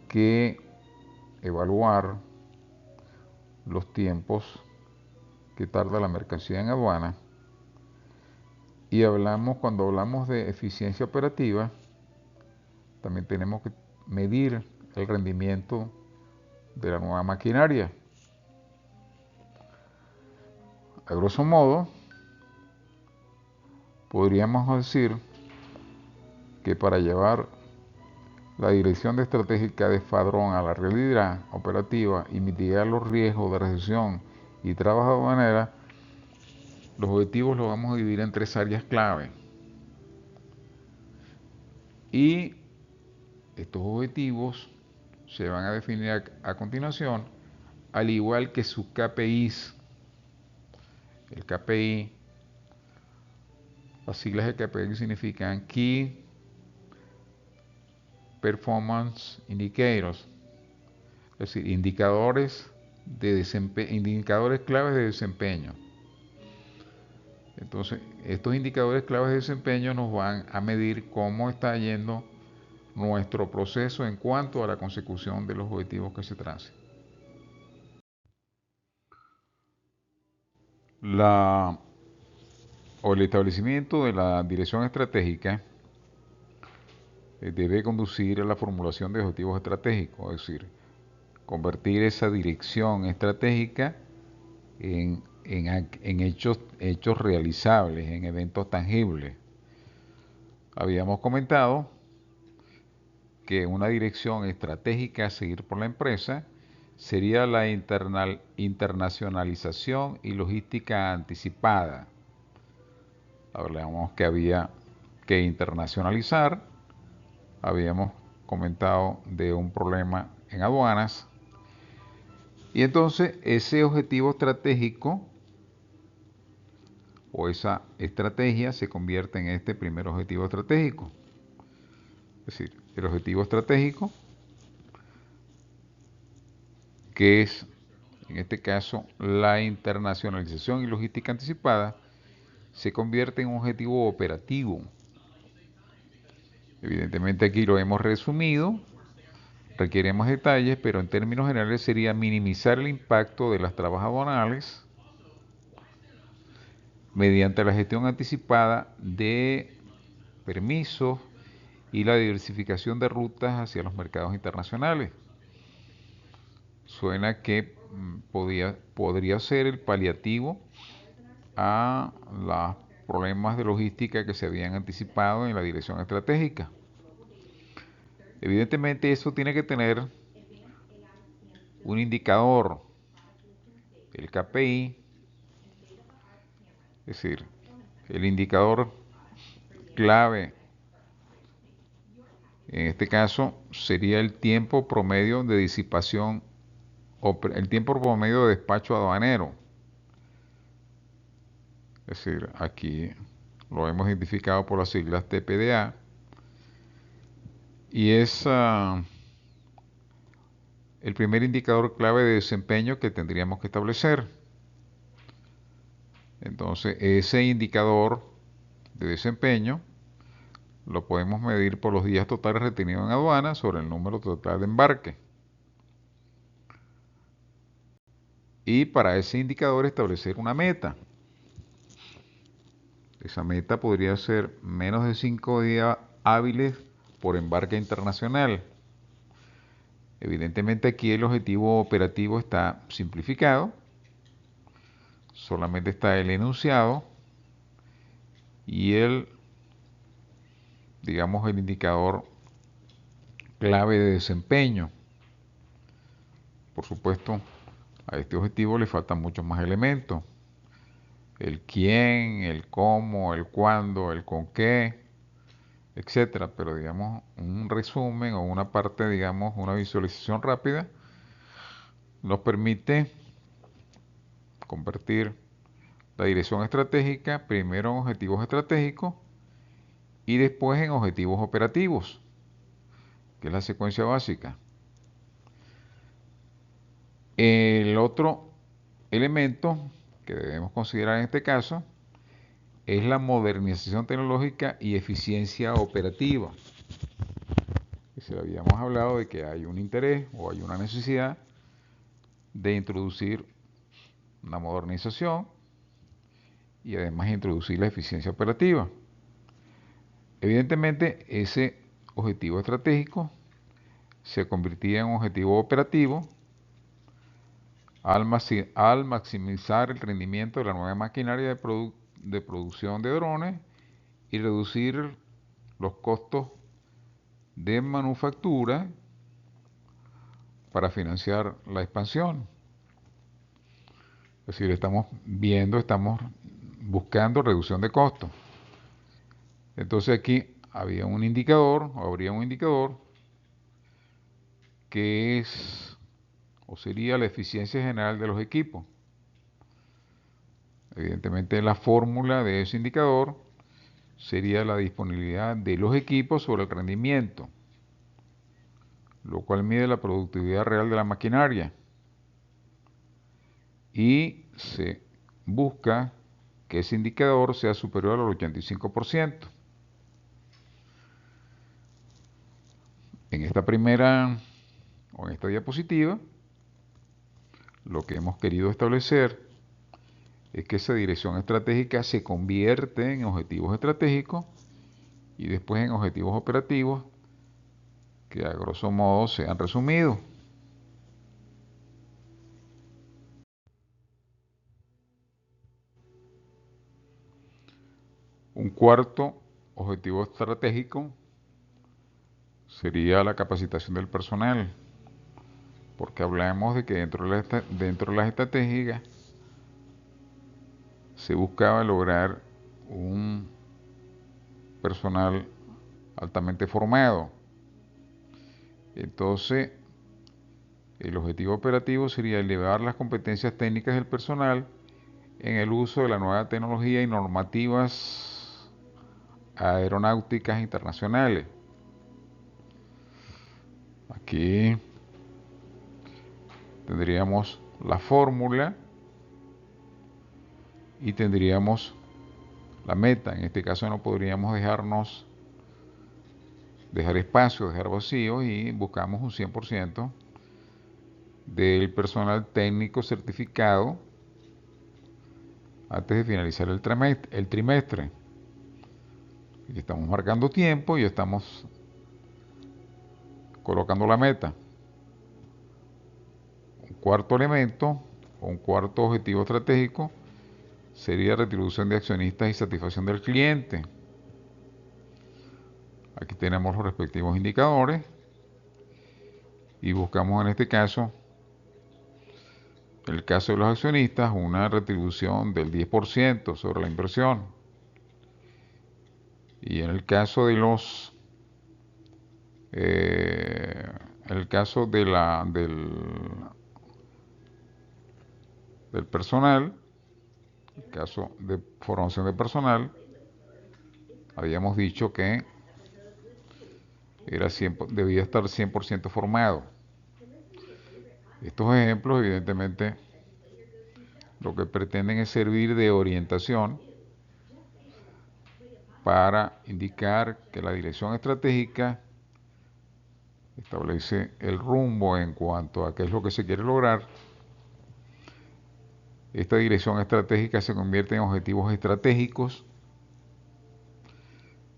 que evaluar los tiempos que tarda la mercancía en aduana. Y cuando hablamos de eficiencia operativa, también tenemos que medir el rendimiento de la nueva maquinaria. A grosso modo, podríamos decir que para llevar la dirección estratégica de Fadrón a la realidad operativa y mitigar los riesgos de recesión y trabas aduaneras, los objetivos los vamos a dividir en 3 áreas clave. Y estos objetivos se van a definir a continuación, al igual que sus KPIs. El KPI, las siglas de KPI significan Key Performance Indicators, es decir, indicadores claves de desempeño. Entonces, estos indicadores claves de desempeño nos van a medir cómo está yendo nuestro proceso en cuanto a la consecución de los objetivos que se tracen. El establecimiento de la dirección estratégica debe conducir a la formulación de objetivos estratégicos, es decir, convertir esa dirección estratégica en hechos realizables, en eventos tangibles. Habíamos comentado que una dirección estratégica a seguir por la empresa sería la internacionalización y logística anticipada. Hablamos que había que internacionalizar, habíamos comentado de un problema en aduanas, y entonces ese objetivo estratégico o esa estrategia se convierte en este primer objetivo estratégico. Es decir, el objetivo estratégico, que es en este caso la internacionalización y logística anticipada, se convierte en un objetivo operativo. Evidentemente aquí lo hemos resumido, requiere más detalles, pero en términos generales sería minimizar el impacto de las trabas aduanales mediante la gestión anticipada de permisos y la diversificación de rutas hacia los mercados internacionales. Suena que podría ser el paliativo a los problemas de logística que se habían anticipado en la dirección estratégica. Evidentemente eso tiene que tener un indicador, el KPI, es decir, el indicador clave en este caso sería el tiempo promedio de disipación o el tiempo promedio de despacho aduanero. Es decir, aquí lo hemos identificado por las siglas TPDA y es el primer indicador clave de desempeño que tendríamos que establecer. Entonces, ese indicador de desempeño lo podemos medir por los días totales retenidos en aduana sobre el número total de embarque. Y para ese indicador establecer una meta. Esa meta podría ser menos de 5 días hábiles por embarque internacional. Evidentemente aquí el objetivo operativo está simplificado. Solamente está el enunciado y digamos, el indicador clave de desempeño. Por supuesto, a este objetivo le faltan muchos más elementos. El quién, el cómo, el cuándo, el con qué, etcétera. Pero digamos, un resumen o una parte, digamos, una visualización rápida nos permite convertir la dirección estratégica primero en objetivos estratégicos y después en objetivos operativos, que es la secuencia básica. El otro elemento que debemos considerar en este caso es la modernización tecnológica y eficiencia operativa. Si habíamos hablado de que hay un interés o hay una necesidad de introducir una modernización y además introducir la eficiencia operativa. Evidentemente, ese objetivo estratégico se convertía en un objetivo operativo al maximizar el rendimiento de la nueva maquinaria de producción de drones y reducir los costos de manufactura para financiar la expansión. Es decir, estamos buscando reducción de costos. Entonces aquí había un indicador, o habría un indicador, que es, o sería la eficiencia general de los equipos. Evidentemente la fórmula de ese indicador sería la disponibilidad de los equipos sobre el rendimiento, lo cual mide la productividad real de la maquinaria. Y se busca que ese indicador sea superior al 85%. En esta primera o en esta diapositiva, lo que hemos querido establecer es que esa dirección estratégica se convierte en objetivos estratégicos y después en objetivos operativos que a grosso modo se han resumido. Un cuarto objetivo estratégico sería la capacitación del personal, porque hablamos de que dentro de las estratégicas se buscaba lograr un personal altamente formado. Entonces, el objetivo operativo sería elevar las competencias técnicas del personal en el uso de la nueva tecnología y normativas aeronáuticas internacionales. Aquí tendríamos la fórmula y tendríamos la meta. En este caso no podríamos dejarnos dejar espacio, dejar vacíos y buscamos un 100% del personal técnico certificado antes de finalizar el trimestre. Y estamos marcando tiempo y estamos colocando la meta. Un cuarto elemento o un cuarto objetivo estratégico sería retribución de accionistas y satisfacción del cliente. Aquí tenemos los respectivos indicadores y buscamos en este caso, en el caso de los accionistas, una retribución del 10% sobre la inversión. Y en el caso de los, en el caso de del personal, el caso de formación de personal, habíamos dicho que debía estar 100% formado. Estos ejemplos, evidentemente, lo que pretenden es servir de orientación para indicar que la dirección estratégica establece el rumbo en cuanto a qué es lo que se quiere lograr. Esta dirección estratégica se convierte en objetivos estratégicos,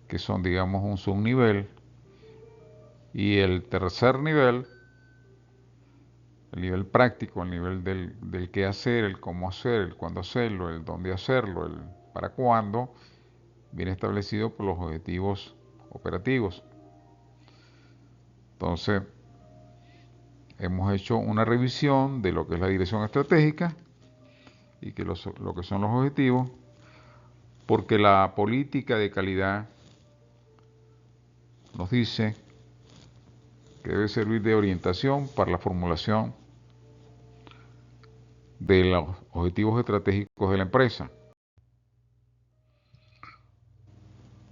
que son, digamos, un subnivel. Y el tercer nivel, el nivel práctico, el nivel del qué hacer, el cómo hacer, el cuándo hacerlo, el dónde hacerlo, el para cuándo, viene establecido por los objetivos operativos. Entonces, hemos hecho una revisión de lo que es la dirección estratégica y lo que son los objetivos, porque la política de calidad nos dice que debe servir de orientación para la formulación de los objetivos estratégicos de la empresa.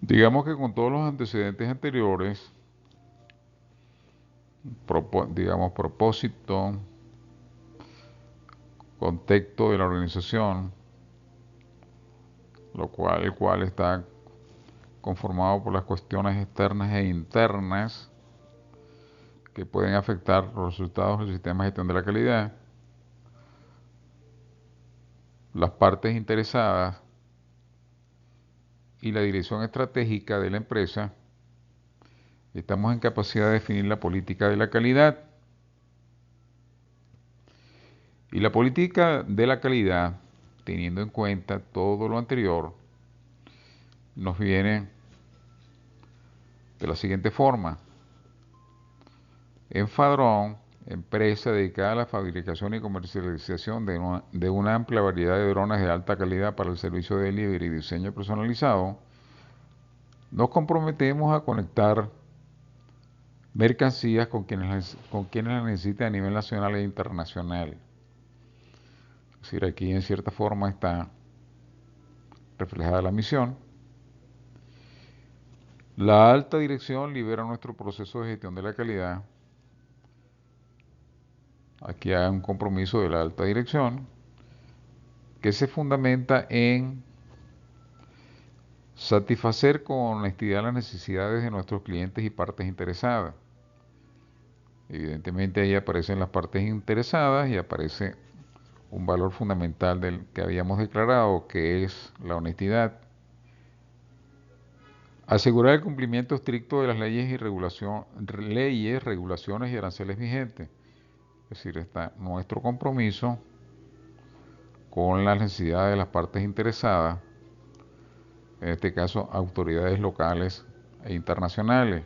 Digamos que con todos los antecedentes anteriores, digamos propósito, contexto de la organización, el cual está conformado por las cuestiones externas e internas que pueden afectar los resultados del sistema de gestión de la calidad. Las partes interesadas y la dirección estratégica de la empresa, estamos en capacidad de definir la política de la calidad. Y la política de la calidad, teniendo en cuenta todo lo anterior, nos viene de la siguiente forma. Enfadrón, empresa dedicada a la fabricación y comercialización de una amplia variedad de drones de alta calidad para el servicio de delivery y diseño personalizado, nos comprometemos a conectar mercancías con quienes las necesitan a nivel nacional e internacional. Es decir, aquí en cierta forma está reflejada la misión. La alta dirección libera nuestro proceso de gestión de la calidad. Aquí hay un compromiso de la alta dirección que se fundamenta en satisfacer con honestidad las necesidades de nuestros clientes y partes interesadas. Evidentemente ahí aparecen las partes interesadas y aparece un valor fundamental del que habíamos declarado, que es la honestidad. Asegurar el cumplimiento estricto de las leyes, regulaciones y aranceles vigentes. Es decir, está nuestro compromiso con las necesidades de las partes interesadas, en este caso autoridades locales e internacionales.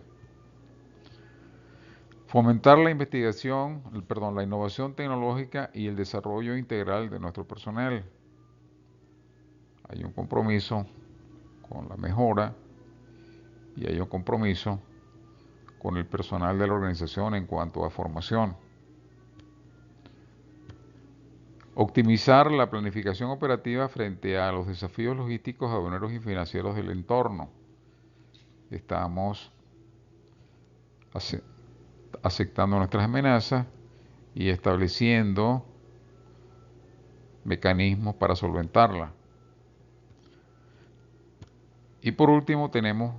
Fomentar la la innovación tecnológica y el desarrollo integral de nuestro personal. Hay un compromiso con la mejora y hay un compromiso con el personal de la organización en cuanto a formación. Optimizar la planificación operativa frente a los desafíos logísticos, aduaneros y financieros del entorno. Estamos aceptando nuestras amenazas y estableciendo mecanismos para solventarlas. Y por último tenemos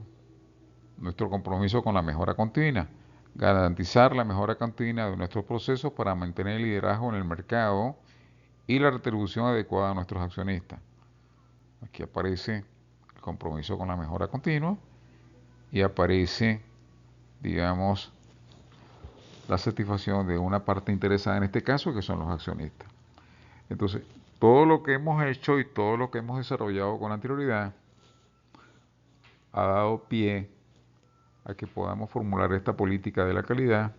nuestro compromiso con la mejora continua, garantizar la mejora continua de nuestros procesos para mantener el liderazgo en el mercado y la retribución adecuada a nuestros accionistas. Aquí aparece el compromiso con la mejora continua y aparece, digamos, la satisfacción de una parte interesada en este caso, que son los accionistas. Entonces, todo lo que hemos hecho y todo lo que hemos desarrollado con anterioridad ha dado pie a que podamos formular esta política de la calidad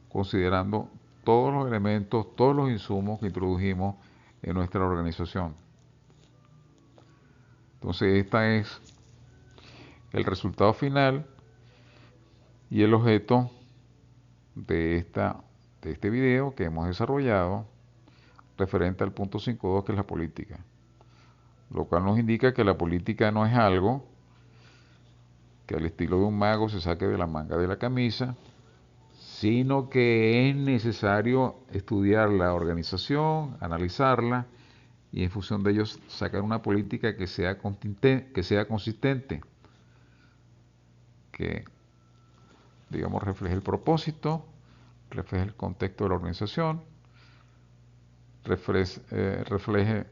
considerando todos los elementos, todos los insumos que introdujimos en nuestra organización. Entonces, este es el resultado final y el objeto de, de este video que hemos desarrollado referente al punto 5.2, que es la política. Lo cual nos indica que la política no es algo que al estilo de un mago se saque de la manga de la camisa, sino que es necesario estudiar la organización, analizarla y en función de ellos sacar una política que sea consistente, que digamos refleje el propósito, refleje el contexto de la organización, refleje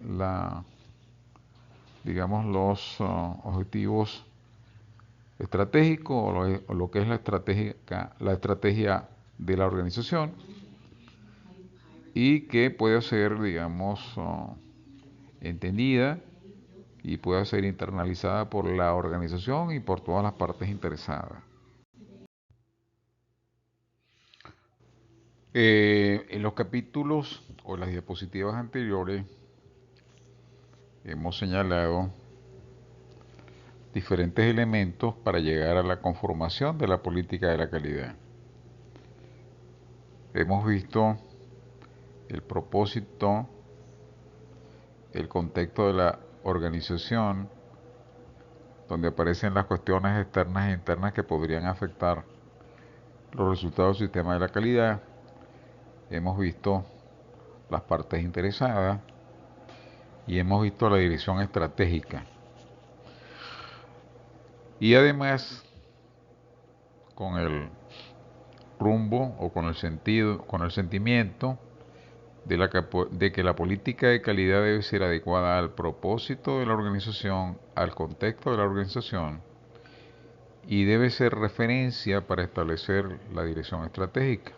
digamos los objetivos estratégicos o lo que es la estrategia de la organización y que pueda ser, digamos, entendida y pueda ser internalizada por la organización y por todas las partes interesadas. En los capítulos o las diapositivas anteriores hemos señalado diferentes elementos para llegar a la conformación de la política de la calidad. Hemos visto el propósito, el contexto de la organización, donde aparecen las cuestiones externas e internas que podrían afectar los resultados del sistema de la calidad. Hemos visto las partes interesadas y hemos visto la dirección estratégica. Y además, con el rumbo o con el sentido, con el sentimiento de que la política de calidad debe ser adecuada al propósito de la organización, al contexto de la organización y debe ser referencia para establecer la dirección estratégica.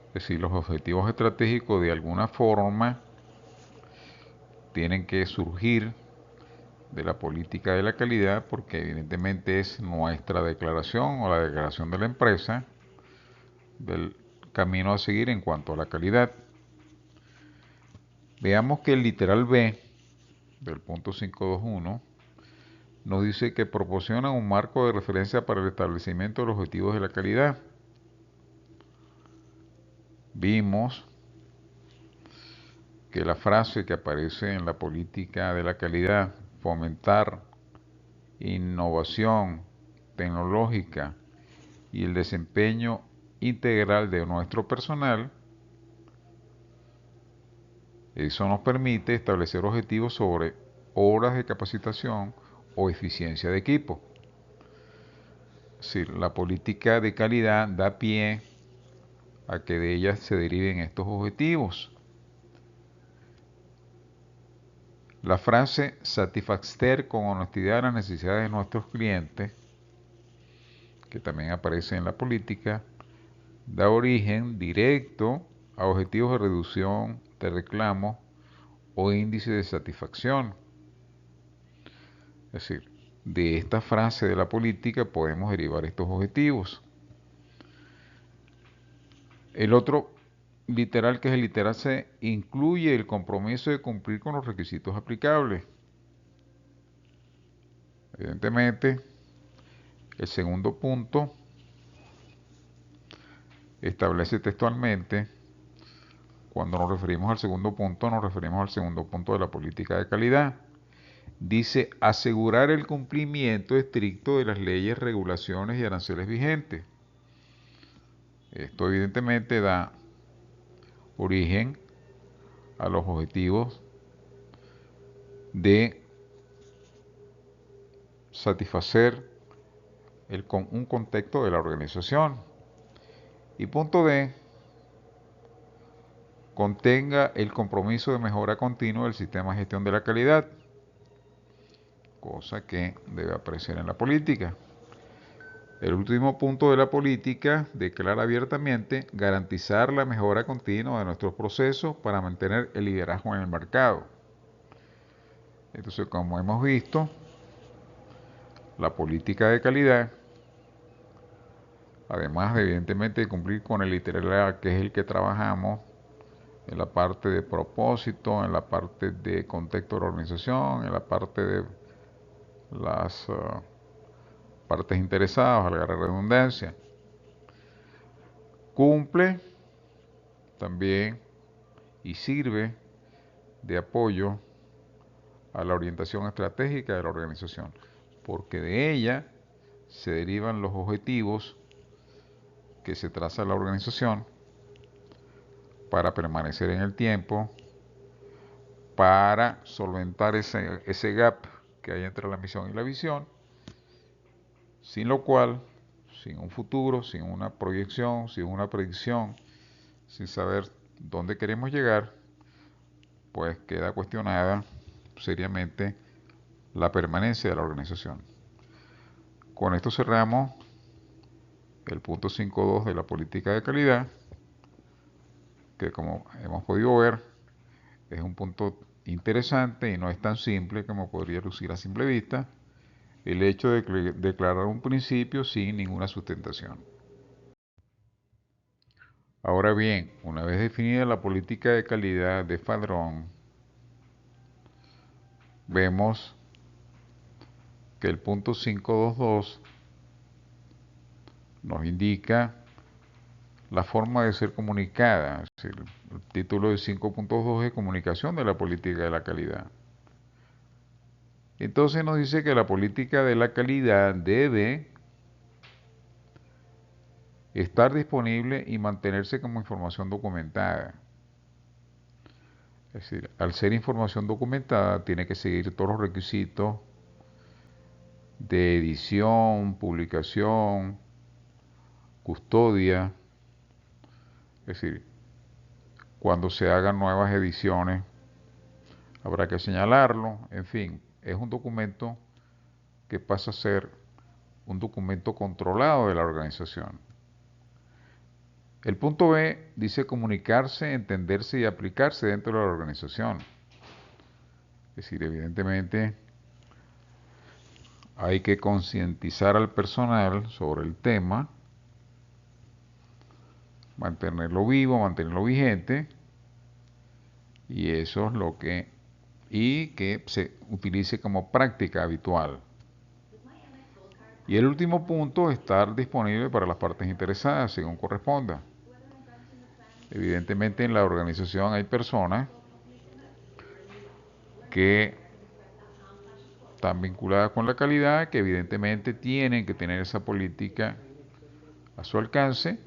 Es decir, los objetivos estratégicos de alguna forma tienen que surgir de la política de la calidad porque evidentemente es nuestra declaración o la declaración de la empresa del camino a seguir en cuanto a la calidad. Veamos que el literal B del punto 5.2.1 nos dice que proporciona un marco de referencia para el establecimiento de los objetivos de la calidad. Vimos que la frase que aparece en la política de la calidad, fomentar innovación tecnológica y el desempeño integral de nuestro personal, eso nos permite establecer objetivos sobre horas de capacitación o eficiencia de equipo. Es decir, la política de calidad da pie a que de ellas se deriven estos objetivos. La frase satisfacer con honestidad las necesidades de nuestros clientes, que también aparece en la política, da origen directo a objetivos de reducción de reclamos o índice de satisfacción. Es decir, de esta frase de la política podemos derivar estos objetivos. El otro literal, que es el literal C, incluye el compromiso de cumplir con los requisitos aplicables. Evidentemente, el segundo punto establece textualmente, cuando nos referimos al segundo punto, nos referimos al segundo punto de la política de calidad. Dice, asegurar el cumplimiento estricto de las leyes, regulaciones y aranceles vigentes. Esto evidentemente da origen a los objetivos de satisfacer un contexto de la organización. Y punto D, contenga el compromiso de mejora continua del sistema de gestión de la calidad, cosa que debe aparecer en la política. El último punto de la política declara abiertamente garantizar la mejora continua de nuestros procesos para mantener el liderazgo en el mercado. Entonces, como hemos visto, la política de calidad, además de evidentemente cumplir con el itinerario que es el que trabajamos, en la parte de propósito, en la parte de contexto de la organización, en la parte de las partes interesadas, valga la redundancia, cumple también y sirve de apoyo a la orientación estratégica de la organización, porque de ella se derivan los objetivos que se traza la organización para permanecer en el tiempo, para solventar ese gap que hay entre la misión y la visión, sin lo cual, sin un futuro, sin una proyección, sin una predicción, sin saber dónde queremos llegar, pues queda cuestionada seriamente la permanencia de la organización. Con esto cerramos el punto 5.2 de la política de calidad, que como hemos podido ver, es un punto interesante y no es tan simple como podría lucir a simple vista el hecho de declarar un principio sin ninguna sustentación. Ahora bien, una vez definida la política de calidad de Fadrón, vemos que el punto 5.2.2 nos indica la forma de ser comunicada. Es decir, el título de 5.2 es comunicación de la política de la calidad. Entonces nos dice que la política de la calidad debe estar disponible y mantenerse como información documentada. Es decir, al ser información documentada, tiene que seguir todos los requisitos de edición, publicación, custodia. Es decir, cuando se hagan nuevas ediciones, habrá que señalarlo. En fin, es un documento que pasa a ser un documento controlado de la organización. El punto B dice comunicarse, entenderse y aplicarse dentro de la organización. Es decir, evidentemente hay que concientizar al personal sobre el tema, mantenerlo vivo, mantenerlo vigente, y eso es lo que, y que se utilice como práctica habitual. Y el último punto, estar disponible para las partes interesadas, según corresponda. Evidentemente en la organización hay personas que están vinculadas con la calidad, que evidentemente tienen que tener esa política a su alcance.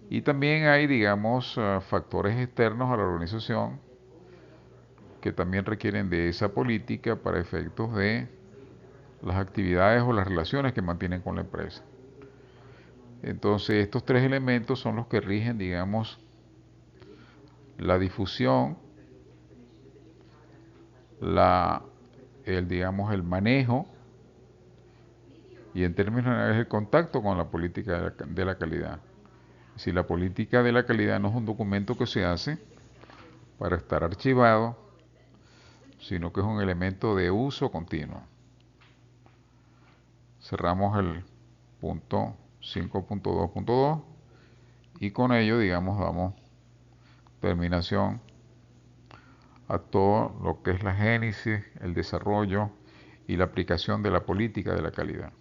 Y también hay, digamos, factores externos a la organización que también requieren de esa política para efectos de las actividades o las relaciones que mantienen con la empresa. Entonces, estos tres elementos son los que rigen, digamos, la difusión, digamos, el manejo y en términos generales el contacto con la política de la calidad. Si la política de la calidad no es un documento que se hace para estar archivado, sino que es un elemento de uso continuo. Cerramos el punto 5.2.2 y con ello, digamos, damos terminación a todo lo que es la génesis, el desarrollo y la aplicación de la política de la calidad.